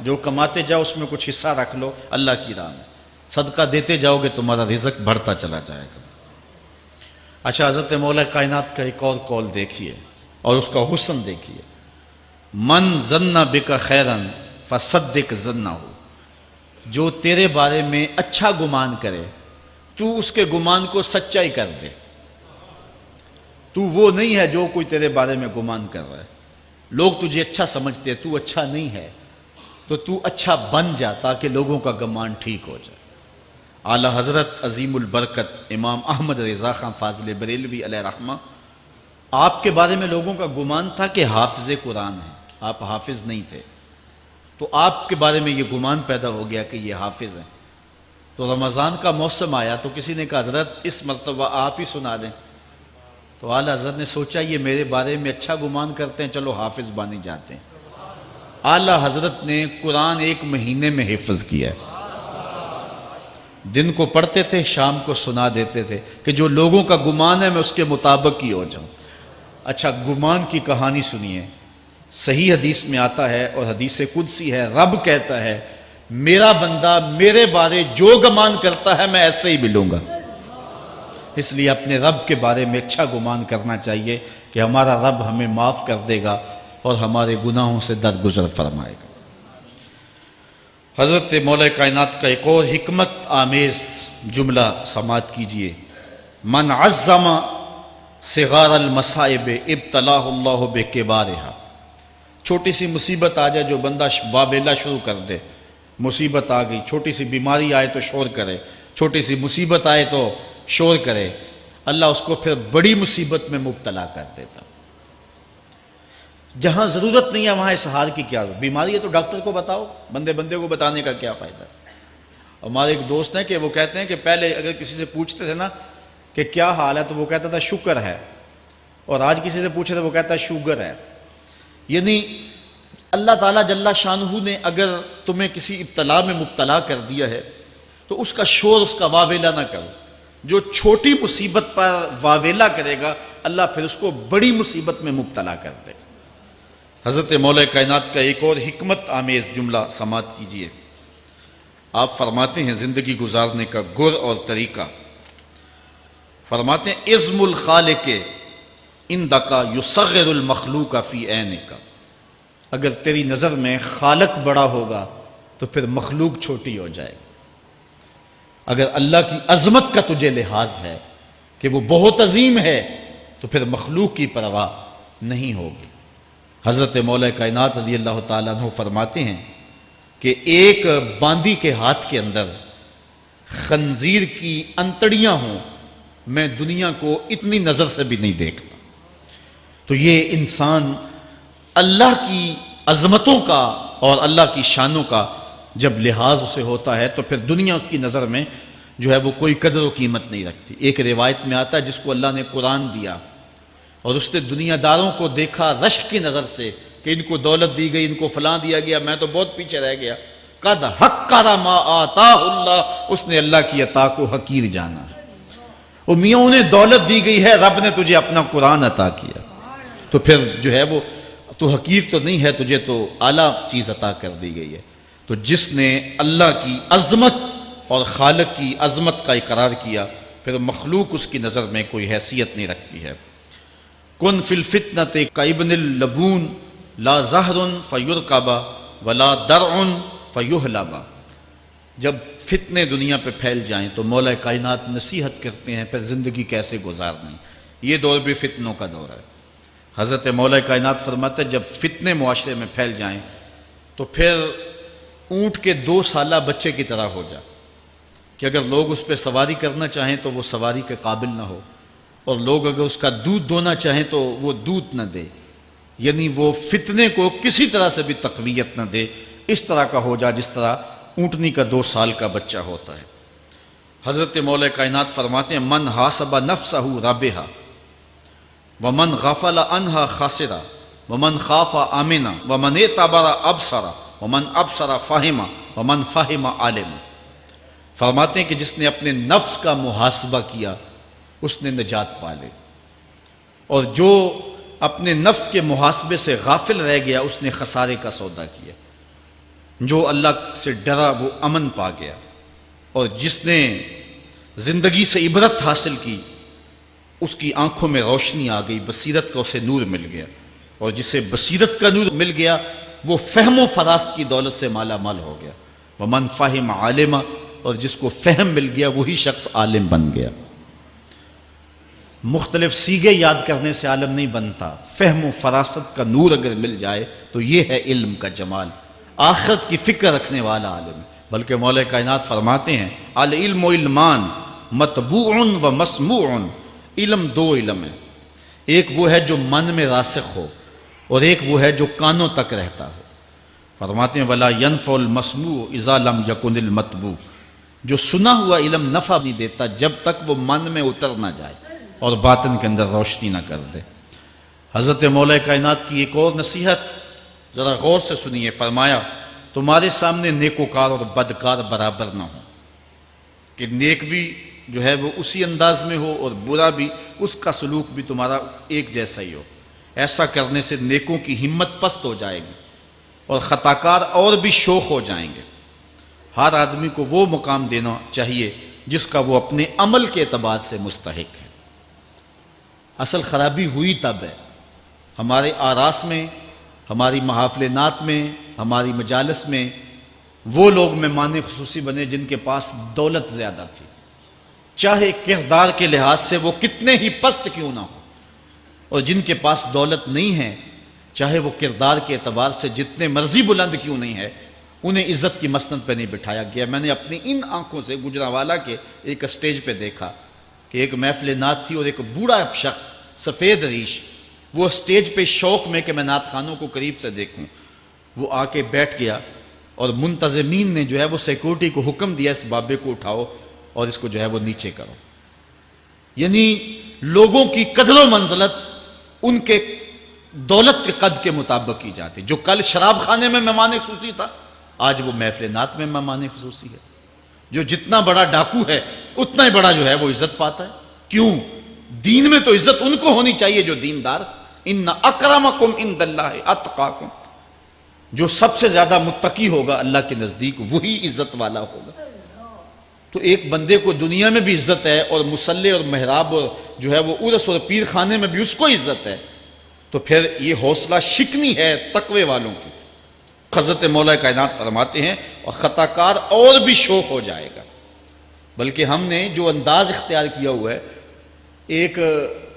جو کماتے جاؤ اس میں کچھ حصہ رکھ لو اللہ کی راہ میں، صدقہ دیتے جاؤ گے تمہارا رزق بڑھتا چلا جائے گا۔ اچھا، حضرت مولا کائنات کا ایک اور قول دیکھیے اور اس کا حسن دیکھیے، من ظن بک خیرا فصدق ظنہ، جو تیرے بارے میں اچھا گمان کرے تو اس کے گمان کو سچائی کر دے۔ تو وہ نہیں ہے جو کوئی تیرے بارے میں گمان کر رہا ہے، لوگ تجھے اچھا سمجھتے ہیں، تو اچھا نہیں ہے، تو اچھا بن جا تاکہ لوگوں کا گمان ٹھیک ہو جائے۔ اعلیٰ حضرت عظیم البرکت امام احمد رضا خان فاضل بریلوی علیہ رحمہ، آپ کے بارے میں لوگوں کا گمان تھا کہ حافظ قرآن ہیں، آپ حافظ نہیں تھے، تو آپ کے بارے میں یہ گمان پیدا ہو گیا کہ یہ حافظ ہیں۔ تو رمضان کا موسم آیا تو کسی نے کہا حضرت اس مرتبہ آپ ہی سنا دیں، تو اعلیٰ حضرت نے سوچا یہ میرے بارے میں اچھا گمان کرتے ہیں، چلو حافظ بانی جاتے ہیں۔ اعلیٰ حضرت نے قرآن 1 مہینے میں حفظ کیا ہے، دن کو پڑھتے تھے، شام کو سنا دیتے تھے کہ جو لوگوں کا گمان ہے میں اس کے مطابق ہی ہو جاؤں۔ اچھا، گمان کی کہانی سنیے، صحیح حدیث میں آتا ہے اور حدیث قدسی ہے، رب کہتا ہے میرا بندہ میرے بارے جو گمان کرتا ہے میں ایسے ہی ملوں گا۔ اس لیے اپنے رب کے بارے میں اچھا گمان کرنا چاہیے کہ ہمارا رب ہمیں معاف کر دے گا اور ہمارے گناہوں سے درگزر فرمائے گا۔ حضرت مولا کائنات کا ایک اور حکمت آمیز جملہ سماعت کیجئے، من عظم صغار المصائب ابتلاہ اللہ بکبارہا، چھوٹی سی مصیبت آ جائے جو بندہ واویلا شروع کر دے، مصیبت آ گئی، چھوٹی سی بیماری آئے تو شور کرے، چھوٹی سی مصیبت آئے تو شور کرے، اللہ اس کو پھر بڑی مصیبت میں مبتلا کر دیتا۔ جہاں ضرورت نہیں ہے وہاں اظہار کی کیا ضرورت؟ بیماری ہے تو ڈاکٹر کو بتاؤ، بندے کو بتانے کا کیا فائدہ ہے؟ ہمارے ایک دوست ہیں کہ وہ کہتے ہیں کہ پہلے اگر کسی سے پوچھتے تھے نا کہ کیا حال ہے تو وہ کہتا تھا شکر ہے، اور آج کسی سے پوچھے تو وہ کہتا ہے شوگر ہے۔ یعنی اللہ تعالیٰ جل شانہ نے اگر تمہیں کسی ابتلا میں مبتلا کر دیا ہے تو اس کا شور، اس کا واویلا نہ کرو، جو چھوٹی مصیبت پر واویلا کرے گا اللہ پھر اس کو بڑی مصیبت میں مبتلا کر دے گا۔ حضرت مولا کائنات کا ایک اور حکمت آمیز جملہ سماعت کیجیے۔ آپ فرماتے ہیں زندگی گزارنے کا گر اور طریقہ، فرماتے ہیں عزم الخالق اندکا یصغر المخلوق فی عینک، اگر تیری نظر میں خالق بڑا ہوگا تو پھر مخلوق چھوٹی ہو جائے گی۔ اگر اللہ کی عظمت کا تجھے لحاظ ہے کہ وہ بہت عظیم ہے تو پھر مخلوق کی پرواہ نہیں ہوگی۔ حضرت مولا کائنات رضی اللہ تعالیٰ عنہ فرماتے ہیں کہ ایک باندی کے ہاتھ کے اندر خنزیر کی انتڑیاں ہوں، میں دنیا کو اتنی نظر سے بھی نہیں دیکھتا۔ تو یہ انسان اللہ کی عظمتوں کا اور اللہ کی شانوں کا جب لحاظ اسے ہوتا ہے تو پھر دنیا اس کی نظر میں جو ہے وہ کوئی قدر و قیمت نہیں رکھتی۔ ایک روایت میں آتا ہے جس کو اللہ نے قرآن دیا اور اس نے دنیا داروں کو دیکھا رشک کی نظر سے کہ ان کو دولت دی گئی، ان کو فلاں دیا گیا، میں تو بہت پیچھے رہ گیا۔ قد حقر ما آتاہ اللہ، اس نے اللہ کی عطا کو حقیر جانا۔ وہ میاں انہیں دولت دی گئی ہے، رب نے تجھے اپنا قرآن عطا کیا، تو پھر جو ہے وہ تو حقیر تو نہیں ہے، تجھے تو اعلیٰ چیز عطا کر دی گئی ہے۔ تو جس نے اللہ کی عظمت اور خالق کی عظمت کا اقرار کیا پھر مخلوق اس کی نظر میں کوئی حیثیت نہیں رکھتی ہے۔ کن فی الفتنۃ کابن اللبون لا زہر فیرکب ولا درع فیحلب، جب فتنے دنیا پہ پھیل جائیں تو مولا کائنات نصیحت کرتے ہیں پھر زندگی کیسے گزارنی۔ یہ دور بھی فتنوں کا دور ہے۔ حضرت مولا کائنات فرماتے ہیں جب فتنے معاشرے میں پھیل جائیں تو پھر اونٹ کے 2 سالہ بچے کی طرح ہو جا کہ اگر لوگ اس پہ سواری کرنا چاہیں تو وہ سواری کے قابل نہ ہو، اور لوگ اگر اس کا دودھ دونا چاہیں تو وہ دودھ نہ دے، یعنی وہ فتنے کو کسی طرح سے بھی تقویت نہ دے، اس طرح کا ہو جا جس طرح اونٹنی کا 2 سال کا بچہ ہوتا ہے۔ حضرت مولا کائنات فرماتے ہیں من حاسب نفسہ رابحہ ومن غفل عنہا خاسرہ ومن خاف آمنہ ومن اعتبر ابصر ومن ابصر فہم ومن فہم عالم، فرماتے ہیں کہ جس نے اپنے نفس کا محاسبہ کیا اس نے نجات پا لی، اور جو اپنے نفس کے محاسبے سے غافل رہ گیا اس نے خسارے کا سودا کیا۔ جو اللہ سے ڈرا وہ امن پا گیا، اور جس نے زندگی سے عبرت حاصل کی اس کی آنکھوں میں روشنی آ گئی، بصیرت کا اسے نور مل گیا، اور جسے بصیرت کا نور مل گیا وہ فہم و فراست کی دولت سے مالا مال ہو گیا۔ ومن فہم عالم، اور جس کو فہم مل گیا وہی شخص عالم بن گیا۔ مختلف سیغے یاد کرنے سے عالم نہیں بنتا، فہم و فراست کا نور اگر مل جائے تو یہ ہے علم کا جمال، آخرت کی فکر رکھنے والا عالم۔ بلکہ مولا کائنات فرماتے ہیں العلم علمان مطبوع و مسموع، علم 2 علم ہے، ایک وہ ہے جو من میں راسخ ہو اور ایک وہ ہے جو کانوں تک رہتا ہو۔ فرماتے ہیں ولا ينفع المسموع اذا لم يكن المتبوع، جو سنا ہوا علم نفع نہیں دیتا جب تک وہ من میں اتر نہ جائے اور باطن کے اندر روشنی نہ کر دے۔ حضرت مولا کائنات کی ایک اور نصیحت ذرا غور سے سنیے، فرمایا تمہارے سامنے نیکوکار اور بدکار برابر نہ ہو، کہ نیک بھی جو ہے وہ اسی انداز میں ہو اور برا بھی، اس کا سلوک بھی تمہارا ایک جیسا ہی ہو۔ ایسا کرنے سے نیکوں کی ہمت پست ہو جائے گی اور خطاکار اور بھی شوخ ہو جائیں گے۔ ہر آدمی کو وہ مقام دینا چاہیے جس کا وہ اپنے عمل کے اعتبار سے مستحق ہے۔ اصل خرابی ہوئی تب ہے ہمارے آراس میں، ہماری محافل نعت میں، ہماری مجالس میں وہ لوگ مہمان خصوصی بنے جن کے پاس دولت زیادہ تھی، چاہے کردار کے لحاظ سے وہ کتنے ہی پست کیوں نہ ہو، اور جن کے پاس دولت نہیں ہے چاہے وہ کردار کے اعتبار سے جتنے مرضی بلند کیوں نہیں ہے، انہیں عزت کی مسند پہ نہیں بٹھایا گیا۔ میں نے اپنی ان آنکھوں سے گجرانوالہ کے ایک اسٹیج پہ دیکھا کہ ایک محفل نعت تھی اور ایک بوڑھا شخص سفید ریش، وہ اسٹیج پہ شوق میں کہ میں نعت خانوں کو قریب سے دیکھوں، وہ آ کے بیٹھ گیا اور منتظمین نے جو ہے وہ سیکورٹی کو حکم دیا اس بابے کو اٹھاؤ اور اس کو جو ہے وہ نیچے کرو۔ یعنی لوگوں کی قدر و منزلت ان کے دولت کے قد کے مطابق کی جاتی، جو کل شراب خانے میں مہمان خصوصی تھا آج وہ محفل نعت میں مہمان خصوصی ہے۔ جو جتنا بڑا ڈاکو ہے اتنا ہی بڑا جو ہے وہ عزت پاتا ہے. کیوں؟ دین میں تو عزت ان کو ہونی چاہیے جو دیندار. ان اکرمکم عند اللہ اتقاکم، جو سب سے زیادہ متقی ہوگا اللہ کے نزدیک وہی عزت والا ہوگا. تو ایک بندے کو دنیا میں بھی عزت ہے اور مصلی اور محراب اور جو ہے وہ عرس اور پیر خانے میں بھی اس کو عزت ہے، تو پھر یہ حوصلہ شکنی ہے تقوی والوں کی. حضرت مولا کائنات فرماتے ہیں اور خطا کار اور بھی شوق ہو جائے گا. بلکہ ہم نے جو انداز اختیار کیا ہوا ہے، ایک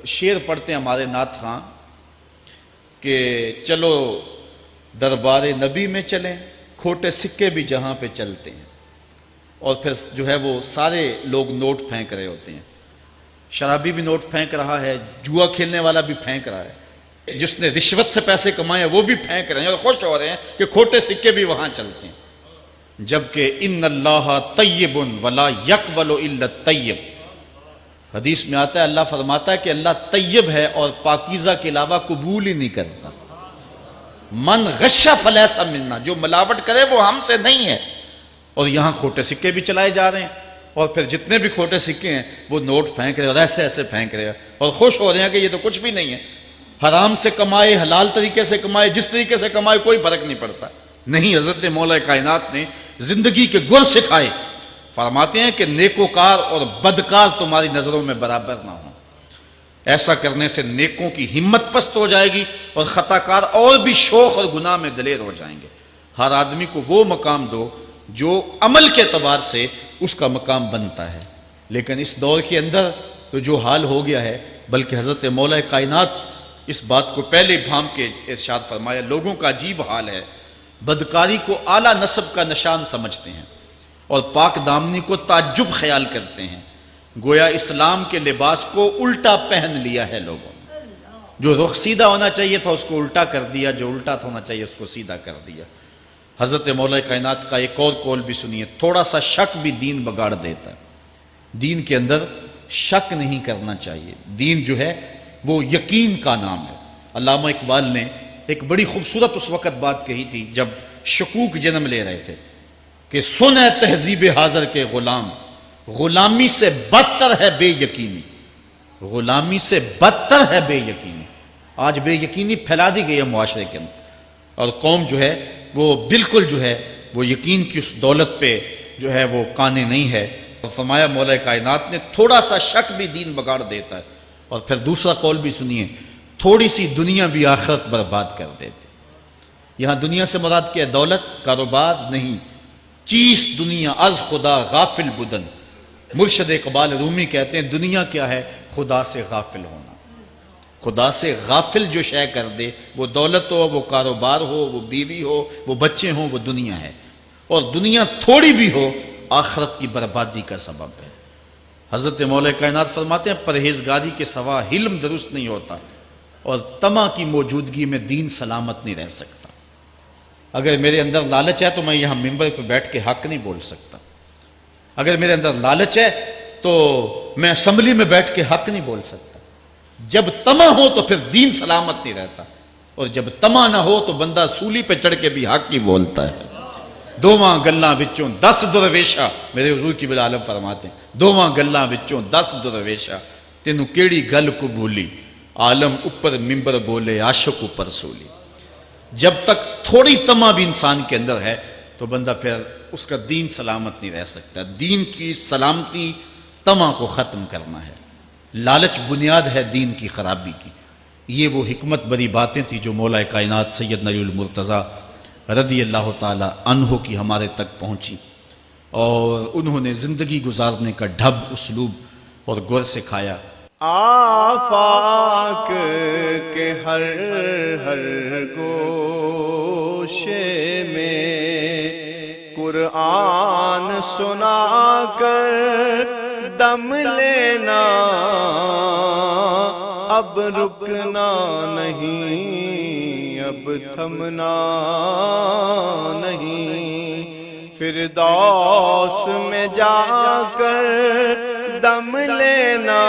شعر پڑھتے ہیں ہمارے نعت خاں کہ چلو دربار نبی میں چلیں، کھوٹے سکے بھی جہاں پہ چلتے ہیں. اور پھر جو ہے وہ سارے لوگ نوٹ پھینک رہے ہوتے ہیں. شرابی بھی نوٹ پھینک رہا ہے، جوا کھیلنے والا بھی پھینک رہا ہے، جس نے رشوت سے پیسے کمائے وہ بھی پھینک رہے ہیں اور خوش ہو رہے ہیں کہ کھوٹے سکے بھی وہاں چلتے ہیں. جبکہ ان اللہ طیب ولا یقبل الا الطیب، حدیث میں آتا ہے اللہ فرماتا ہے کہ اللہ طیب ہے اور پاکیزہ کے علاوہ قبول ہی نہیں کرتا. من غش فلیس منا، جو ملاوٹ کرے وہ ہم سے نہیں ہے. اور یہاں کھوٹے سکے بھی چلائے جا رہے ہیں، اور پھر جتنے بھی کھوٹے سکے ہیں وہ نوٹ پھینک رہے ہیں اور ایسے ایسے پھینک رہے ہیں اور خوش ہو رہے ہیں کہ یہ تو کچھ بھی نہیں ہے. حرام سے کمائے، حلال طریقے سے کمائے، جس طریقے سے کمائے کوئی فرق نہیں پڑتا. نہیں، حضرت مولا کائنات نے زندگی کے گر سکھائے. فرماتے ہیں کہ نیکوکار اور بدکار تمہاری نظروں میں برابر نہ ہوں. ایسا کرنے سے نیکوں کی ہمت پست ہو جائے گی اور خطا کار اور بھی شوق اور گناہ میں دلیر ہو جائیں گے. ہر آدمی کو وہ مقام دو جو عمل کے اعتبار سے اس کا مقام بنتا ہے. لیکن اس دور کے اندر تو جو حال ہو گیا ہے، بلکہ حضرت مولا کائنات اس بات کو پہلے بھام کے ارشاد فرمایا، لوگوں کا عجیب حال ہے، بدکاری کو اعلیٰ نسب کا نشان سمجھتے ہیں اور پاک دامنی کو تعجب خیال کرتے ہیں. گویا اسلام کے لباس کو الٹا پہن لیا ہے لوگوں نے. جو رخ سیدھا ہونا چاہیے تھا اس کو الٹا کر دیا، جو الٹا ہونا چاہیے اس کو سیدھا کر دیا. حضرت مولا کائنات کا ایک اور قول بھی سنیے، تھوڑا سا شک بھی دین بگاڑ دیتا ہے. دین کے اندر شک نہیں کرنا چاہیے. دین جو ہے وہ یقین کا نام ہے. علامہ اقبال نے ایک بڑی خوبصورت اس وقت بات کہی تھی جب شکوک جنم لے رہے تھے کہ سن ہے تہذیب حاضر کے غلام، غلامی سے بدتر ہے بے یقینی. غلامی سے بدتر ہے بے یقینی. آج بے یقینی پھیلا دی گئی ہے معاشرے کے اندر، اور قوم جو ہے وہ بالکل جو ہے وہ یقین کی اس دولت پہ جو ہے وہ قانے نہیں ہے. اور فرمایا مولا کائنات نے تھوڑا سا شک بھی دین بگاڑ دیتا ہے. اور پھر دوسرا قول بھی سنیے، تھوڑی سی دنیا بھی آخرت برباد کر دیتی. یہاں دنیا سے مراد کیا ہے؟ دولت، کاروبار نہیں. چیز دنیا از خدا غافل بدن. مرشد اقبال رومی کہتے ہیں دنیا کیا ہے؟ خدا سے غافل ہونا. خدا سے غافل جو شے کر دے، وہ دولت ہو، وہ کاروبار ہو، وہ بیوی ہو، وہ بچے ہوں، وہ دنیا ہے. اور دنیا تھوڑی بھی ہو آخرت کی بربادی کا سبب ہے. حضرت مولا کائنات فرماتے ہیں پرہیزگاری کے سوا حلم درست نہیں ہوتا اور طمع کی موجودگی میں دین سلامت نہیں رہ سکتا. اگر میرے اندر لالچ ہے تو میں یہاں ممبر پہ بیٹھ کے حق نہیں بول سکتا. اگر میرے اندر لالچ ہے تو میں اسمبلی میں بیٹھ کے حق نہیں بول سکتا. جب طمع ہو تو پھر دین سلامت نہیں رہتا، اور جب طمع نہ ہو تو بندہ سولی پہ چڑھ کے بھی حق ہی بولتا ہے. دوواں گلاں وچوں 10 درویشا، میرے حضور کی بل عالم فرماتے ہیں دوواں گلاں وچوں 10 درویشا، تینوں کیڑی گل کو بھولی، عالم اوپر ممبر بولے عاشق اوپر سولی. جب تک تھوڑی طمع بھی انسان کے اندر ہے تو بندہ پھر اس کا دین سلامت نہیں رہ سکتا. دین کی سلامتی طمع کو ختم کرنا ہے. لالچ بنیاد ہے دین کی خرابی کی. یہ وہ حکمت بری باتیں تھیں جو مولا کائنات سیدنا علی المرتضیٰ رضی اللہ تعالی عنہ کی ہمارے تک پہنچی، اور انہوں نے زندگی گزارنے کا ڈھب، اسلوب اور گر سکھایا. آفاق کے ہر گوشے میں قرآن سنا کر دم لینا، اب رکنا نہیں، اب تھمنا نہیں، فردوس میں جا کر دم لینا،